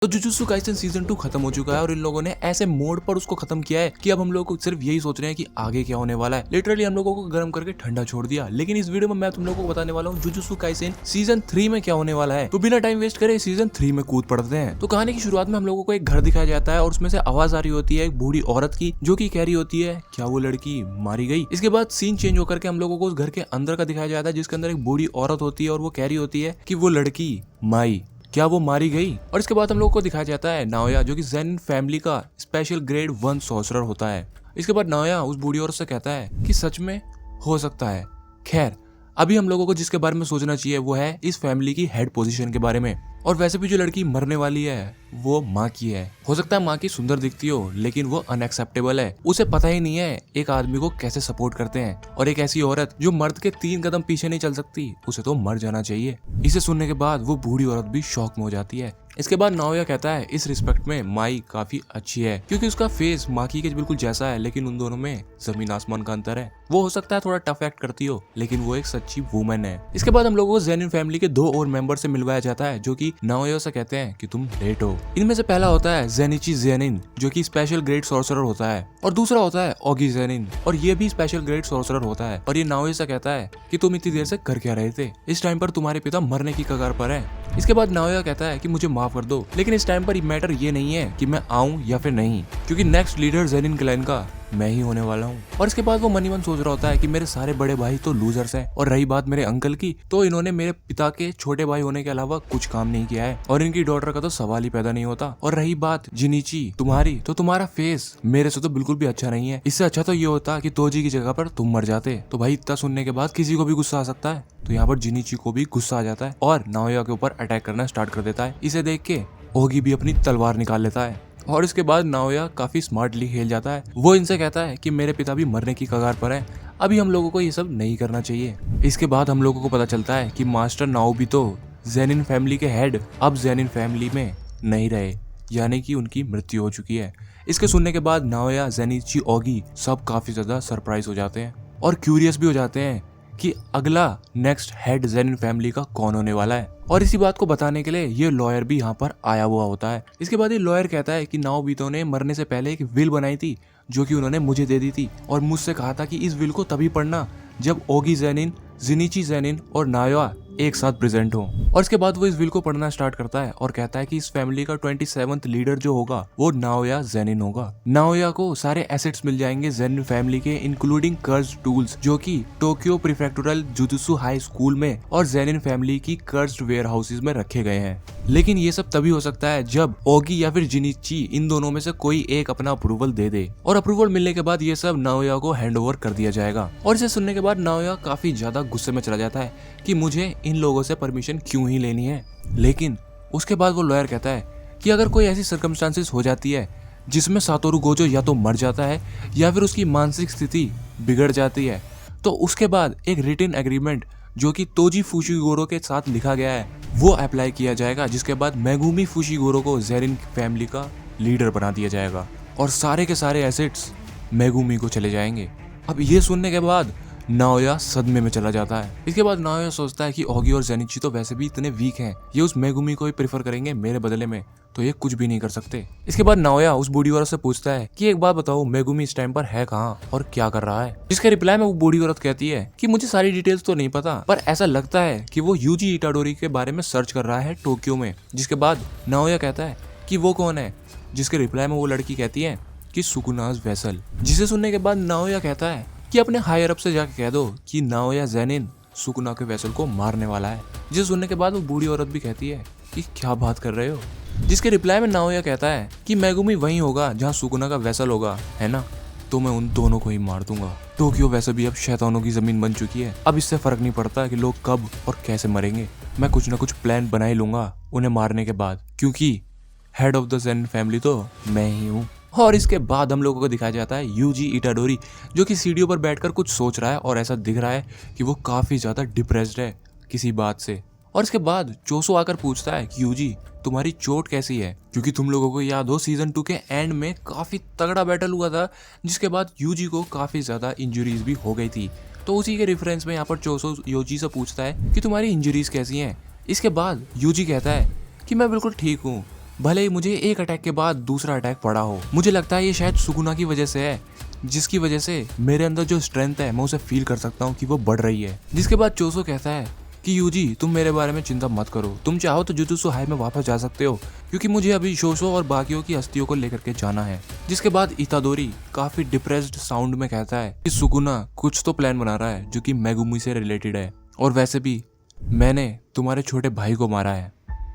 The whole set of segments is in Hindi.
तो जुजुत्सु काइसेन सीजन 2 खत्म हो चुका है और इन लोगों ने ऐसे मोड पर उसको खत्म किया है कि अब हम लोगों को सिर्फ यही सोच रहे हैं कि आगे क्या होने वाला है। लिटरली हम लोगों को गर्म करके ठंडा छोड़ दिया। लेकिन इस वीडियो में मैं तुम लोगों को बताने वाला हूँ जुजुत्सु काइसेन सीजन 3 में क्या होने वाला है। तो बिना टाइम वेस्ट करे सीजन 3 में कूद पड़ते हैं। तो कहानी की शुरुआत में हम लोगों को एक घर दिखाया जाता है और उसमें से आवाज आ रही होती है एक बूढ़ी औरत की, जो की कह रही होती है क्या वो लड़की मारी गई। इसके बाद सीन चेंज होकर के हम लोगों को उस घर के अंदर का दिखाया जाता है, जिसके अंदर एक बूढ़ी औरत होती है और वो कह रही होती है कि वो लड़की माई क्या वो मारी गई। और इसके बाद हम लोग को दिखाया जाता है नाओया, जो कि ज़ेनिन फैमिली का स्पेशल ग्रेड 1 सॉर्सरर होता है। इसके बाद नाओया उस बूढ़ी औरत से कहता है कि सच में हो सकता है। खैर अभी हम लोगों को जिसके बारे में सोचना चाहिए वो है इस फैमिली की हेड पोजीशन के बारे में। और वैसे भी जो लड़की मरने वाली है वो माँ की है। हो सकता है माँ की सुंदर दिखती हो, लेकिन वो अनएक्सेप्टेबल है। उसे पता ही नहीं है एक आदमी को कैसे सपोर्ट करते हैं। और एक ऐसी औरत जो मर्द के 3 कदम पीछे नहीं चल सकती, उसे तो मर जाना चाहिए। इसे सुनने के बाद वो बूढ़ी औरत भी शॉक में हो जाती है। इसके बाद नाओया कहता है इस रिस्पेक्ट में माई काफी अच्छी है, क्योंकि उसका फेस माकी के बिल्कुल जैसा है, लेकिन उन दोनों में जमीन आसमान का अंतर है। वो हो सकता है थोड़ा टफ एक्ट करती हो, लेकिन वो एक सच्ची वुमन है। इसके बाद हम लोगों को ज़ेनिन फैमिली के 2 और मेंबर से मिलवाया जाता है, जो कि नाओया से कहते हैं कि तुम लेट हो। इनमें से पहला होता है ज़ेनिची ज़ेनिन, जो कि स्पेशल ग्रेड सॉर्सरर होता है, और दूसरा होता है ओगी ज़ेनिन, और ये भी स्पेशल ग्रेड सॉर्सरर होता है। और ये नाओया से कहता है कि तुम इतनी देर से कर क्या रहे थे, इस टाइम पर तुम्हारे पिता मरने की कगार पर है। इसके बाद नाओया कहता है कि मुझे माफ कर दो, लेकिन इस टाइम पर मैटर ये नहीं है कि मैं आऊं या फिर नहीं, क्योंकि नेक्स्ट लीडर ज़ेनिन क्लैन का मैं ही होने वाला हूँ। और इसके बाद वो मन ही मन सोच रहा होता है कि मेरे सारे बड़े भाई तो लूजर्स हैं, और रही बात मेरे अंकल की, तो इन्होंने मेरे पिता के छोटे भाई होने के अलावा कुछ काम नहीं किया है, और इनकी डॉटर का तो सवाल ही पैदा नहीं होता। और रही बात जिनीची तुम्हारी, तो तुम्हारा फेस मेरे से तो बिल्कुल भी अच्छा नहीं है। इससे अच्छा तो ये होता कि तोजी की जगह पर तुम मर जाते। तो भाई इतना सुनने के बाद किसी को भी गुस्सा आ सकता है, तो यहाँ पर जिनीची को भी गुस्सा आ जाता है और नाओया के ऊपर अटैक करना स्टार्ट कर देता है। इसे देख के ओगी भी अपनी तलवार निकाल लेता है। और इसके बाद नाओया काफी स्मार्टली खेल जाता है। वो इनसे कहता है कि मेरे पिता भी मरने की कगार पर है, अभी हम लोगों को ये सब नहीं करना चाहिए। इसके बाद हम लोगों को पता चलता है कि मास्टर नाओबितो ज़ेनिन फैमिली के हेड अब ज़ेनिन फैमिली में नहीं रहे, यानी कि उनकी मृत्यु हो चुकी है। इसके सुनने के बाद नाओया, ज़ेनिची, ओगी सब काफी ज्यादा सरप्राइज हो जाते हैं और क्यूरियस भी हो जाते हैं कि अगला नेक्स्ट हेड ज़ेनिन फैमिली का कौन होने वाला है। और इसी बात को बताने के लिए ये लॉयर भी यहाँ पर आया हुआ होता है। इसके बाद ये लॉयर कहता है कि नाओबितो ने मरने से पहले एक विल बनाई थी, जो कि उन्होंने मुझे दे दी थी, और मुझसे कहा था कि इस विल को तभी पढ़ना जब ओगी ज़ेनिन, जिनीची ज़ेनिन और नाओया एक साथ प्रेजेंट हो। और इसके बाद वो इस विल को पढ़ना स्टार्ट करता है और कहता है कि इस फैमिली का 27th लीडर जो होगा वो नाओया ज़ेनिन होगा। नाओया को सारे एसेट्स मिल जाएंगे ज़ेनिन फैमिली के, इंक्लूडिंग कर्स्ड टूल्स, जो कि टोक्यो प्रीफेक्टोरल जुजुत्सु हाई स्कूल में और ज़ेनिन फैमिली की कर्स्ड वेयर हाउसेज में रखे गए हैं। लेकिन ये सब तभी हो सकता है जब ओगी या फिर जिनीची इन दोनों में से कोई एक अपना अप्रूवल दे दे, और अप्रूवल मिलने के बाद ये सब नाओया को हैंड ओवर कर दिया जाएगा। और इसे सुनने के बाद नाओया काफी ज्यादा गुस्से में चला जाता है कि मुझे इन लोगों से परमिशन क्यों ही लेनी है। लेकिन उसके बाद वो लॉयर कहता है कि अगर कोई ऐसी सर्कमस्टांसेस हो जाती है जिसमें सातोरु गोजो या तो मर जाता है या फिर उसकी मानसिक स्थिति बिगड़ जाती है, तो उसके बाद एक रिटन एग्रीमेंट जो कि तोजी फुशिगोरो के साथ लिखा गया है वो अप्लाई किया जाएगा, जिसके बाद मेगुमी फुशिगोरो को ज़ेनिन फैमिली का लीडर बना दिया जाएगा और सारे के सारे एसेट्स मेगुमी को चले जाएंगे। अब ये सुनने के बाद नाओया सदमे में चला जाता है। इसके बाद नाओया सोचता है कि ओगी और ज़ेनिची तो वैसे भी इतने वीक हैं, ये उस मेगुमी को ही प्रेफर करेंगे मेरे बदले में, तो ये कुछ भी नहीं कर सकते। इसके बाद नाओया उस बूढ़ी औरत से पूछता है कि एक बात बताओ, मेगुमी इस टाइम पर है कहाँ और क्या कर रहा है। जिसके रिप्लाई में वो बूढ़ी औरत कहती है कि मुझे सारी डिटेल्स तो नहीं पता, पर ऐसा लगता है कि वो यूजी इटाडोरी के बारे में सर्च कर रहा है टोक्यो में। जिसके बाद नाओया कहता है कि वो कौन है, जिसके रिप्लाई में वो लड़की कहती है कि सुकुनाज वेसल। जिसे सुनने के बाद नाओया कहता है कि अपने हायर अप से जाके कह दो कि नाओया ज़ेनिन सुकुना के वेसल को मारने वाला है। जिसे सुनने के बाद वो बूढ़ी औरत भी कहती है कि क्या बात कर रहे हो। जिसके रिप्लाई में नाओया कहता है कि मेगुमी वही होगा जहाँ सुकुना का वेसल होगा, है ना, तो मैं उन दोनों को ही मार दूंगा। टोक्यो वैसे भी अब शैतानों की जमीन बन चुकी है, अब इससे फर्क नहीं पड़ता कि लोग कब और कैसे मरेंगे। मैं कुछ ना कुछ प्लान बना ही लूंगा उन्हें मारने के बाद, क्योंकि head of the Zenin family तो मैं ही हूँ। और इसके बाद हम लोगों को दिखाया जाता है यूजी इटाडोरी, जो कि सीढ़ियों पर बैठकर कुछ सोच रहा है और ऐसा दिख रहा है कि वो काफी ज्यादा डिप्रेस्ड है किसी बात से। और इसके बाद चोसो आकर पूछता है कि यूजी तुम्हारी चोट कैसी है, क्योंकि तुम लोगों को याद हो सीजन 2 के एंड में काफी तगड़ा बैटल हुआ था, जिसके बाद यूजी को काफी ज्यादा इंजरीज भी हो गई थी। तो उसी के रेफरेंस में यहाँ पर चोसो यूजी से पूछता है कि तुम्हारी इंजरीज कैसी हैं। इसके बाद यूजी कहता है कि मैं बिल्कुल ठीक हूँ, भले ही मुझे एक अटैक के बाद दूसरा अटैक पड़ा हो। मुझे लगता है ये शायद सुकुना की वजह से है, जिसकी वजह से मेरे अंदर जो स्ट्रेंथ है मैं उसे फील कर सकता हूँ कि वो बढ़ रही है। जिसके बाद चोसो कहता है कि यूजी तुम मेरे बारे में चिंता मत करो, तुम चाहो तो जुजुत्सु हाई में वापस जा सकते हो, क्योंकि मुझे अभी शोशो और बाकियों की हस्तियों को लेकर के जाना है। जिसके बाद इतादोरी काफी डिप्रेस्ड साउंड में कहता है कि सुकुना कुछ तो प्लान बना रहा है जो कि मेगुमी से रिलेटेड है, और वैसे भी मैंने तुम्हारे छोटे भाई को मारा है।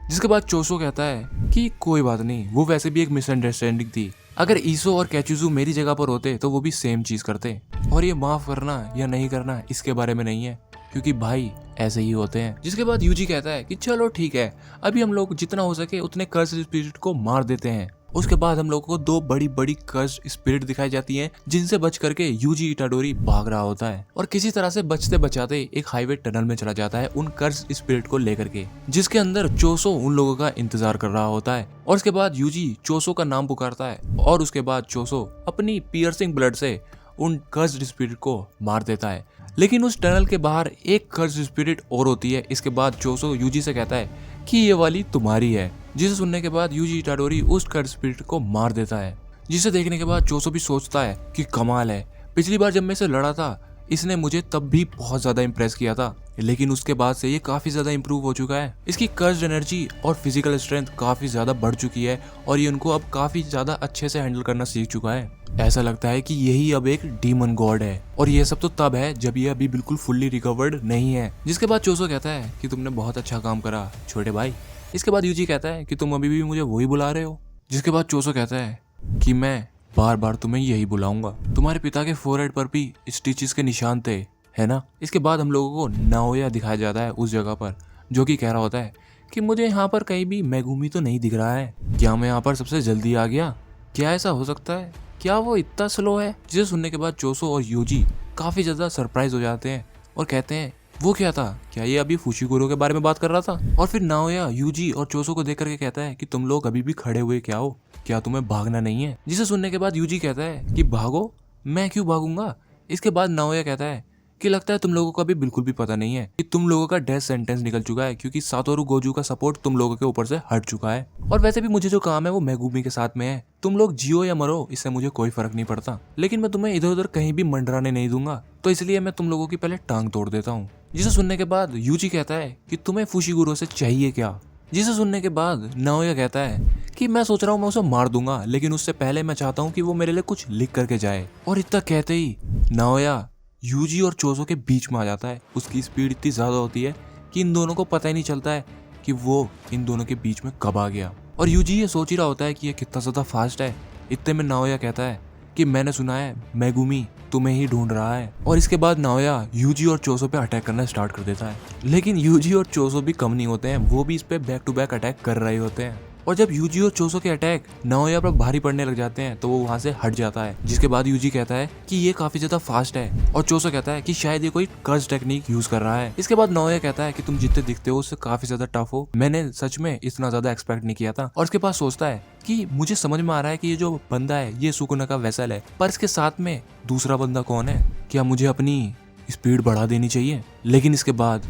जिसके बाद चोसो कहता है कि कोई बात नहीं, वो वैसे भी एक मिसअंडरस्टैंडिंग थी, अगर ईसो और कैचुजू मेरी जगह पर होते तो वो भी सेम चीज करते, और ये माफ करना या नहीं करना इसके बारे में नहीं है, क्योंकि भाई ऐसे ही होते हैं। जिसके बाद यूजी कहता है कि चलो ठीक है, अभी हम लोग जितना हो सके उतने कर्स स्पिरिट को मार देते हैं। उसके बाद हम लोगों को दो बड़ी बड़ी कर्स स्पिरिट दिखाई जाती हैं, जिनसे बच करके यूजी इटाडोरी भाग रहा होता है और किसी तरह से बचते बचाते एक हाईवे टनल में चला जाता है उन कर्स स्पिरिट को लेकर के, जिसके अंदर चोसो उन लोगों का इंतजार कर रहा होता है। और उसके बाद यूजी चोसो का नाम पुकारता है और उसके बाद चोसो अपनी पियर्सिंग ब्लड से उन कर्स्ड स्पिरिट को मार देता है। लेकिन उस टनल के बाहर एक कर्स्ड स्पिरिट और होती है। इसके बाद चोसो यूजी से कहता है कि ये वाली तुम्हारी है, जिसे सुनने के बाद यूजी इटाडोरी उस कर्स्ड स्पिरिट को मार देता है। जिसे देखने के बाद चोसो भी सोचता है कि कमाल है, पिछली बार जब मैं इसे लड़ा था इसने मुझे तब भी बहुत ज्यादा इम्प्रेस किया था, लेकिन उसके बाद से ये काफी ज्यादा इम्प्रूव हो चुका है। इसकी कर्स्ड एनर्जी और फिजिकल स्ट्रेंथ काफी ज्यादा बढ़ चुकी है और ये उनको अब काफी ज्यादा अच्छे से हैंडल करना सीख चुका है। ऐसा लगता है कि यही अब एक डीमन गॉड है, और ये सब तो तब है जब ये अभी बिल्कुल फुल्ली रिकवर्ड नहीं है। जिसके बाद चोसो कहता है कि तुमने बहुत अच्छा काम करा छोटे भाई। इसके बाद यूजी कहता है कि तुम अभी भी मुझे वही बुला रहे हो। जिसके बाद चोसो कहता है कि मैं बार बार तुम्हें यही बुलाऊंगा, तुम्हारे पिता के फोरहेड पर भी स्टिचेस के निशान थे, है ना। इसके बाद हम लोगों को नाओया दिखाया जाता है उस जगह पर, जो कि कह रहा होता है कि मुझे यहाँ पर कहीं भी मेगुमी तो नहीं दिख रहा है, क्या मैं यहाँ पर सबसे जल्दी आ गया, क्या ऐसा हो सकता है, क्या वो इतना स्लो है। जिसे सुनने के बाद चोसो और यूजी काफी ज्यादा सरप्राइज हो जाते हैं और कहते हैं वो क्या था, क्या ये अभी फुशिगुरो के बारे में बात कर रहा था। और फिर नाओया यूजी और चोसो को देख करके कहता है कि तुम लोग अभी भी खड़े हुए क्या हो, क्या तुम्हें भागना नहीं है। जिसे सुनने के बाद यूजी कहता है कि भागो, मैं क्यों भागूंगा। इसके बाद नाओया कहता है कि लगता है तुम लोगों को अभी बिल्कुल भी पता नहीं है कि तुम लोगों का डेथ सेंटेंस निकल चुका है, क्योंकि सातोरू गोजू का सपोर्ट तुम लोगों के ऊपर से हट चुका है, और वैसे भी मुझे जो काम है वो मेगुमी के साथ में है, तुम लोग जियो या मरो इससे मुझे कोई फर्क नहीं पड़ता, लेकिन मैं तुम्हें इधर उधर कहीं भी मंडराने नहीं दूंगा, तो इसलिए मैं तुम लोगों की पहले टांग तोड़ देता हूँ। जिसे सुनने के बाद यूजी कहता है कि तुम्हें फुशिगुरो से चाहिए क्या। जिसे सुनने के बाद नाओया कहता है कि मैं सोच रहा हूँ मैं उसे मार दूंगा, लेकिन उससे पहले मैं चाहता हूँ कि वो मेरे लिए कुछ लिख करके जाए। और इतना कहते ही नाओया यूजी और चोसो के बीच में आ जाता है। उसकी स्पीड इतनी ज्यादा होती है कि इन दोनों को पता ही नहीं चलता है कि वो इन दोनों के बीच में कब आ गया, और यूजी ये सोच ही रहा होता है कि ये कितना ज्यादा फास्ट है। इतने में नाओया कहता है कि मैंने सुना है मेगुमी तुम्हें ही ढूंढ रहा है। और इसके बाद नाओया यूजी और चोसो पे अटैक करना स्टार्ट कर देता है, लेकिन यूजी और चोसो भी कम नहीं होते हैं, वो भी इस पे बैक टू बैक अटैक कर रहे होते हैं। और जब यूजी और चोसो के अटैक नाओया पर भारी पड़ने लग जाते हैं तो वो वहां से हट जाता है। जिसके बाद यूजी कहता है कि ये काफी ज्यादा फास्ट है, और चोसो कहता है कि शायद ये कोई कर्स टेक्निक यूज कर रहा है। इसके बाद नाओया कहता है कि तुम जितने दिखते हो उससे काफी ज्यादा टफ हो, मैंने सच में इतना ज्यादा एक्सपेक्ट नहीं किया था। और इसके पास सोचता है कि मुझे समझ में आ रहा है कि ये जो बंदा है ये सुकुना का वेसल है, पर इसके साथ में दूसरा बंदा कौन है, क्या मुझे अपनी स्पीड बढ़ा देनी चाहिए। लेकिन इसके बाद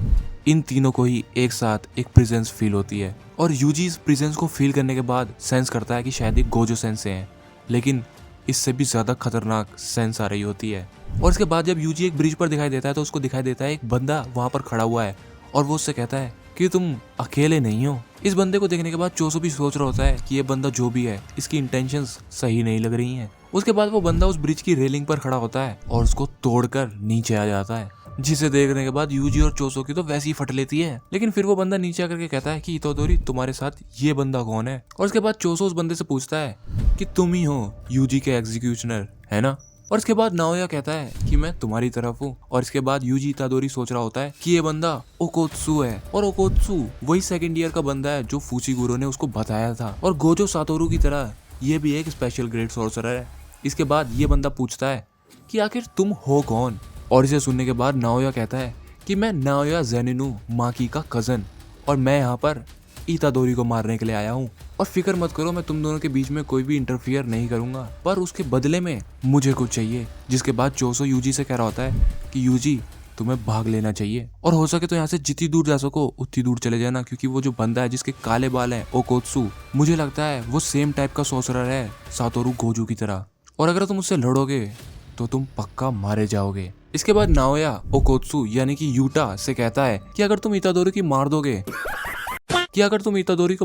इन तीनों को ही एक साथ एक प्रेजेंस फील होती है, और यूजी इस प्रेजेंस को फील करने के बाद सेंस करता है कि शायद ये गोजो सेंस से हैं, लेकिन इससे भी ज्यादा खतरनाक सेंस आ रही होती है। और इसके बाद जब यूजी एक ब्रिज पर दिखाई देता है तो उसको दिखाई देता है एक बंदा वहां पर खड़ा हुआ है, और वो उससे कहता है कि तुम अकेले नहीं हो। इस बंदे को देखने के बाद चोसो भी सोच रहा होता है कि ये बंदा जो भी है इसकी इंटेंशंस सही नहीं लग रही हैं। उसके बाद वो बंदा उस ब्रिज की रेलिंग पर खड़ा होता है और उसको तोड़कर नीचे आ जाता है, जिसे देखने के बाद यूजी और चोसो की तो वैसे ही फट लेती है। लेकिन फिर वो बंदा नीचे आकर के कहता है कि इतोदोरी तुम्हारे साथ ये बंदा कौन है। और उसके बाद चोसो उस बंदे से पूछता है कि तुम ही हो यूजी के एग्जीक्यूशनर, है ना। और इसके बाद नाओया कहता है कि मैं तुम्हारी तरफ हूँ। और इसके बाद यूजी इतादोरी सोच रहा होता है कि ये बंदा ओकोत्सु है, और ओकोत्सु वही सेकंड ईयर का बंदा है जो फुशिगुरो ने उसको बताया था, और गोजो सातोरू की तरह ये भी एक स्पेशल ग्रेड सोर्सरर है। इसके बाद ये बंदा पूछता है कि आखिर तुम हो कौन। और इसे सुनने के बाद नाओया कहता है कि मैं नाओया ज़ेनिनु माकी का कजन, और मैं यहाँ पर इतादोरी को मारने के लिए आया हूँ, और फिक्र मत करो मैं तुम दोनों के बीच में कोई भी इंटरफियर नहीं करूंगा, पर उसके बदले में मुझे कुछ चाहिए। जिसके बाद चोसो यूजी से कह रहा होता है कि यूजी तुम्हें भाग लेना चाहिए और हो सके तो यहाँ से जितनी दूर जा सको उतनी दूर चले जाना, क्योंकि वो जो बंदा है जिसके काले बाल है ओकोत्सु, मुझे लगता है वो सेम टाइप का सोर्सरर है सातोरू गोजू की तरह, और अगर तुम उससे लड़ोगे तो तुम पक्का मारे जाओगे। इसके बाद नाओया ओकोत्सु यानी कि यूटा से कहता है कि अगर तुम इतादोरी को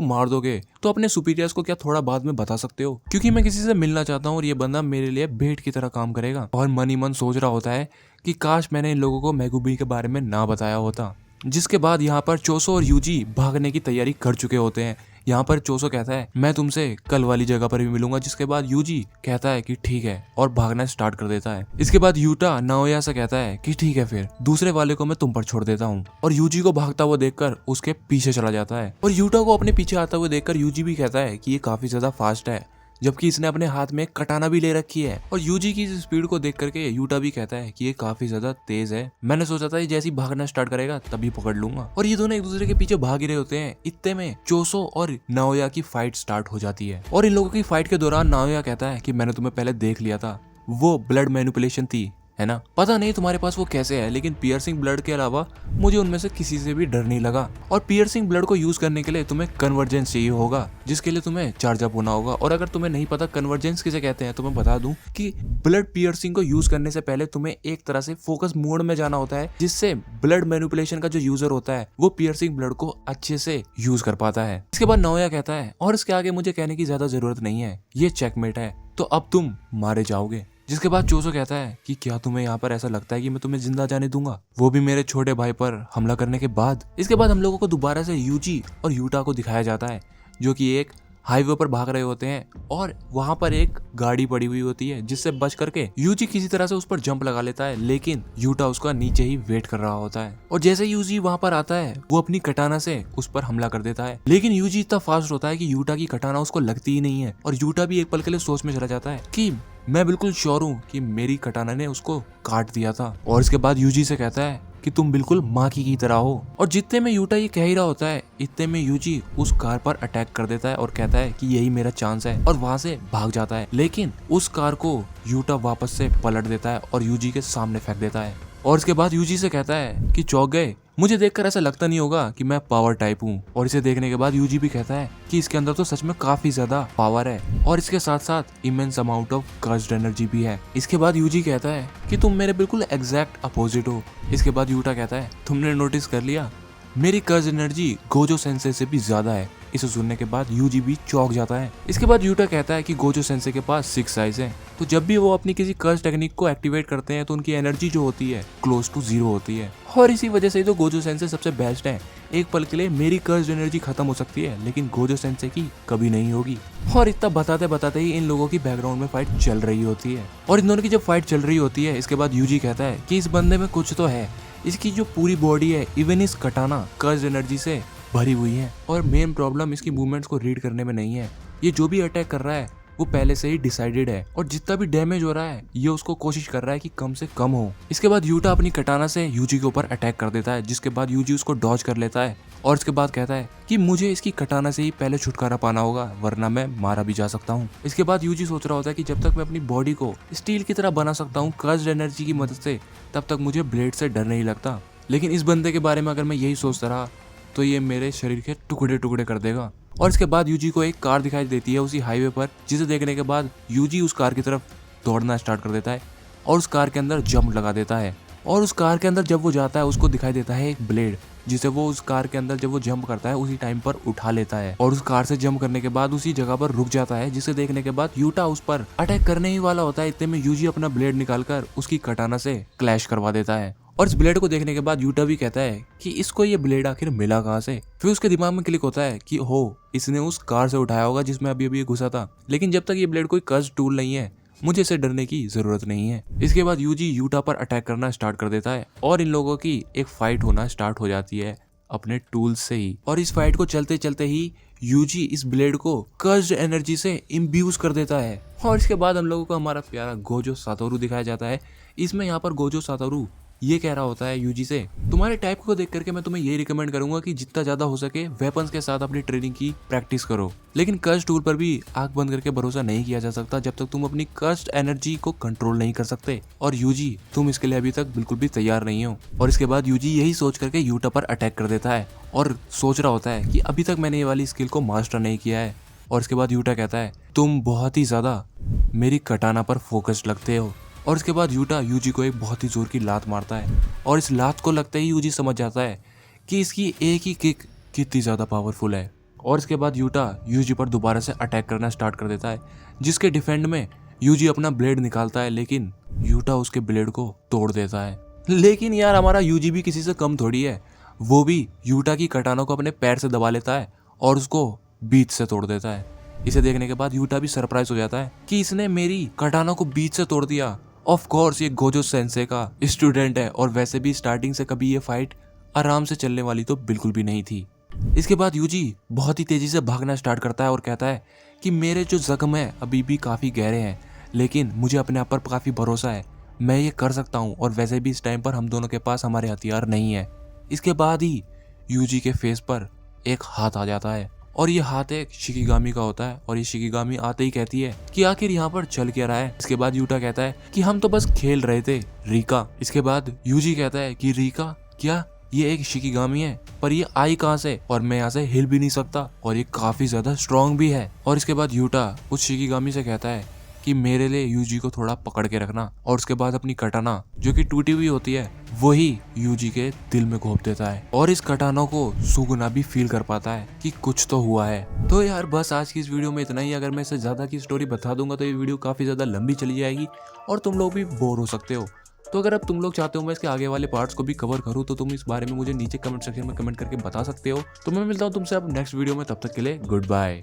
मार दोगे तो अपने सुपीरियर्स को क्या थोड़ा बाद में बता सकते हो, क्योंकि मैं किसी से मिलना चाहता हूँ और ये बंदा मेरे लिए भेंट की तरह काम करेगा। और मन ही मन सोच रहा होता है कि काश मैंने इन लोगों को मेगुमी के बारे में ना बताया होता। जिसके बाद यहाँ पर चोसो और यूजी भागने की तैयारी कर चुके होते हैं। यहाँ पर चोसो कहता है मैं तुमसे कल वाली जगह पर भी मिलूंगा, जिसके बाद यूजी कहता है कि ठीक है और भागना स्टार्ट कर देता है। इसके बाद यूटा नाओया से कहता है कि ठीक है फिर दूसरे वाले को मैं तुम पर छोड़ देता हूँ, और यूजी को भागता हुआ देखकर उसके पीछे चला जाता है। और यूटा को अपने पीछे आता हुआ देखकर यूजी भी कहता है कि ये काफी ज्यादा फास्ट है, जबकि इसने अपने हाथ में कटाना भी ले रखी है। और यूजी की इस स्पीड को देख करके यूटा भी कहता है कि ये काफी ज्यादा तेज है, मैंने सोचा था ये जैसे ही भागना स्टार्ट करेगा तभी पकड़ लूंगा। और ये दोनों एक दूसरे के पीछे भाग ही रहे होते हैं। इतने में चोसो और नाओया की फाइट स्टार्ट हो जाती है, और इन लोगों की फाइट के दौरान नाओया कहता है कि मैंने तुम्हें पहले देख लिया था, वो ब्लड मैनिपुलेशन थी, है ना, पता नहीं तुम्हारे पास वो कैसे है, लेकिन पियर्सिंग ब्लड के अलावा मुझे उनमें से किसी से भी डर नहीं लगा। और पियर्सिंग ब्लड को यूज करने के लिए तुम्हें कन्वर्जेंस चाहिए होगा, जिसके लिए तुम्हें चार्ज अप होना होगा। और अगर तुम्हें नहीं पता कन्वर्जेंस किसे कहते हैं तो मैं बता दूं कि ब्लड पियर्सिंग को यूज करने से पहले तुम्हें एक तरह से फोकस मोड में जाना होता है, जिससे ब्लड मैनिपुलेशन का जो यूजर होता है वो पियर्सिंग ब्लड को अच्छे से यूज कर पाता है। इसके बाद नाओया कहता है और इसके आगे मुझे कहने की ज्यादा जरूरत नहीं है, ये चेकमेट है, तो अब तुम मारे जाओगे। जिसके बाद चोसो कहता है कि क्या तुम्हें यहाँ पर ऐसा लगता है कि मैं तुम्हें जिंदा जाने दूंगा, वो भी मेरे छोटे भाई पर हमला करने के बाद। इसके बाद हम लोगों को दोबारा से यूजी और यूटा को दिखाया जाता है, जो कि एक हाईवे पर भाग रहे होते हैं, और वहां पर एक गाड़ी पड़ी हुई होती है, जिससे बच करके यूजी किसी तरह से उस पर जंप लगा लेता है, लेकिन यूटा उसका नीचे ही वेट कर रहा होता है। और जैसे यूजी वहां पर आता है वो अपनी कटाना से उस पर हमला कर देता है, लेकिन यूजी इतना फास्ट होता है कि यूटा की कटाना उसको लगती ही नहीं है। और यूटा भी एक पल के लिए सोच में चला जाता है कि मैं बिल्कुल श्योर हूँ कि मेरी कटाना ने उसको काट दिया था। और इसके बाद यूजी से कहता है कि तुम बिल्कुल माँ की तरह हो। और जितने में यूटा ये कह ही रहा होता है, इतने में यूजी उस कार पर अटैक कर देता है और कहता है कि यही मेरा चांस है, और वहां से भाग जाता है। लेकिन उस कार को यूटा वापस से पलट देता है और यूजी के सामने फेंक देता है। और इसके बाद यूजी से कहता है कि चौंक गए, मुझे देखकर ऐसा लगता नहीं होगा कि मैं पावर टाइप हूँ। और इसे देखने के बाद यूजी भी कहता है कि इसके अंदर तो सच में काफी ज्यादा पावर है, और इसके साथ साथ immense amount of cursed energy भी है। इसके बाद यूजी कहता है कि तुम मेरे बिल्कुल एग्जैक्ट अपोजिट हो। इसके बाद यूटा कहता है तुमने नोटिस कर लिया, मेरी कर्ज एनर्जी गोजो सेंसे से भी ज्यादा है। इसे सुनने के बाद यूजी भी चौंक जाता है। इसके बाद यूटा कहता है कि गोजो सेंसे के पास 6 आइज है, तो जब भी वो अपनी किसी कर्ज टेक्निक को एक्टिवेट करते हैं तो उनकी एनर्जी जो होती है क्लोज टू 0 होती है, और इसी वजह से तो गोजो सेंसे सबसे बेस्ट है। एक पल के लिए मेरी कर्ज एनर्जी खत्म हो सकती है, लेकिन गोजो सेंसे की कभी नहीं होगी। और इतना बताते बताते ही इन लोगों की बैकग्राउंड में फाइट चल रही होती है। और इन दोनों की जब फाइट चल रही होती है, इसके बाद यूजी कहता है कि इस बंदे में कुछ तो है, इसकी जो पूरी बॉडी है इवन इस कटाना कर्ज एनर्जी से भरी हुई है, और मेन प्रॉब्लम इसकी मूवमेंट्स को रीड करने में नहीं है। ये जो भी अटैक कर रहा है वो पहले से ही डिसाइडेड है, और जितना भी डैमेज हो रहा है ये उसको कोशिश कर रहा है कि कम से कम हो। इसके बाद यूटा अपनी कटाना से यूजी के ऊपर अटैक कर देता है, जिसके बाद यूजी उसको डॉज कर लेता है, और इसके बाद कहता है कि मुझे इसकी कटाना से ही पहले छुटकारा पाना होगा, वरना मैं मारा भी जा सकता हूँ। इसके बाद यूजी सोच रहा होता है कि जब तक मैं अपनी बॉडी को स्टील की तरह बना सकता हूँ कर्स्ड एनर्जी की मदद से, तब तक मुझे ब्लेड से डर नहीं लगता। लेकिन इस बंदे के बारे में अगर मैं यही सोचता रहा तो ये मेरे शरीर के टुकड़े टुकड़े कर देगा। और इसके बाद यूजी को एक कार दिखाई देती है उसी हाईवे पर, जिसे देखने के बाद यूजी उस कार की तरफ दौड़ना स्टार्ट कर देता है और उस कार के अंदर जंप लगा देता है। और उस कार के अंदर जब वो जाता है उसको दिखाई देता है एक ब्लेड, जिसे वो उस कार के अंदर जब वो जंप करता है उसी टाइम पर उठा लेता है, और उस कार से जंप करने के बाद उसी जगह पर रुक जाता है, जिसे देखने के बाद यूटा उस पर अटैक करने ही वाला होता है। इतने में यूजी अपना ब्लेड निकालकर उसकी कटाना से क्लैश करवा देता है। और इस ब्लेड को देखने के बाद यूटा भी कहता है कि इसको ये ब्लेड आखिर मिला कहाँ से। फिर उसके दिमाग में क्लिक होता है कि हो इसने उस कार से उठाया होगा जिसमें अभी अभी घुसा था, लेकिन जब तक ये ब्लेड कोई कर्ज टूल नहीं है मुझे इसे डरने की जरूरत नहीं है। इसके बाद यूजी यूटा पर अटैक करना स्टार्ट कर देता है और इन लोगों की एक फाइट होना स्टार्ट हो जाती है अपने टूल्स से ही। और इस फाइट को चलते चलते ही यूजी इस ब्लेड को कर्ज एनर्जी से इम्ब्यूज कर देता है। और इसके बाद हम लोगों को हमारा प्यारा गोजो सातोरू दिखाया जाता है। इसमें यहाँ पर गोजो सातोरू ये कह रहा होता है यूजी से, तुम्हारे टाइप को देख करके मैं तुम्हें यही रिकमेंड करूंगा कि जितना ज्यादा हो सके वेपन्स के साथ अपनी ट्रेनिंग की प्रैक्टिस करो, लेकिन कर्स्ट टूल पर भी आंख बंद करके भरोसा नहीं किया जा सकता जब तक तुम अपनी कर्स्ट एनर्जी को कंट्रोल नहीं कर सकते, और यूजी तुम इसके लिए अभी तक बिल्कुल भी तैयार नहीं हो। और इसके बाद यूजी यही सोच करके यूटा पर अटैक कर देता है और सोच रहा होता है कि अभी तक मैंने ये वाली स्किल को मास्टर नहीं किया है। और इसके बाद यूटा कहता है तुम बहुत ही ज्यादा मेरी कटाना पर फोकस्ड लगते हो। और इसके बाद यूटा यूजी को एक बहुत ही जोर की लात मारता है और इस लात को लगते ही यूजी समझ जाता है कि इसकी एक ही किक कितनी ज्यादा पावरफुल है। और इसके बाद यूटा यूजी पर दोबारा से अटैक करना स्टार्ट कर देता है, जिसके डिफेंड में यूजी अपना ब्लेड निकालता है, लेकिन यूटा उसके ब्लेड को तोड़ देता है। लेकिन यार हमारा यूजी भी किसी से कम थोड़ी है, वो भी यूटा की कटानों को अपने पैर से दबा लेता है और उसको बीच से तोड़ देता है। इसे देखने के बाद यूटा भी सरप्राइज हो जाता है कि इसने मेरी कटानों को बीच से तोड़ दिया। ऑफ कोर्स ये गोजो सेंसे का स्टूडेंट है और वैसे भी स्टार्टिंग से कभी ये फाइट आराम से चलने वाली तो बिल्कुल भी नहीं थी। इसके बाद यूजी बहुत ही तेजी से भागना स्टार्ट करता है और कहता है कि मेरे जो जख्म है अभी भी काफी गहरे हैं, लेकिन मुझे अपने आप पर काफी भरोसा है, मैं ये कर सकता हूँ, और वैसे भी इस टाइम पर हम दोनों के पास हमारे हथियार नहीं है। इसके बाद ही यूजी के फेस पर एक हाथ आ जाता है और ये हाथ एक शिकिगामी का होता है, और ये शिकिगामी आते ही कहती है कि आखिर यहाँ पर चल क्या रहा है। इसके बाद यूटा कहता है कि हम तो बस खेल रहे थे रीका। इसके बाद यूजी कहता है कि रीका क्या, ये एक शिकिगामी है, पर ये आई कहाँ से, और मैं यहाँ से हिल भी नहीं सकता, और ये काफी ज्यादा स्ट्रॉन्ग भी है। और इसके बाद यूटा उस शिकिगामी से कहता है कि मेरे लिए यूजी को थोड़ा पकड़ के रखना, और उसके बाद अपनी कटाना जो कि टूटी हुई होती है वही यूजी के दिल में घोंप देता है, और इस कटाना को सुगुना भी फील कर पाता है कि कुछ तो हुआ है। तो यार बस आज की इस वीडियो में इतना ही। अगर मैं इससे ज्यादा की स्टोरी बता दूंगा तो ये वीडियो काफी ज्यादा लंबी चली जाएगी और तुम लोग भी बोर हो सकते हो। तो अगर अब तुम लोग चाहते हो मैं इसके आगे वाले पार्ट्स को भी कवर करूँ तो तुम इस बारे में मुझे नीचे कमेंट सेक्शन में कमेंट करके बता सकते हो। तो मैं मिलता हूँ तुमसे अब नेक्स्ट वीडियो में, तब तक के लिए गुड बाय।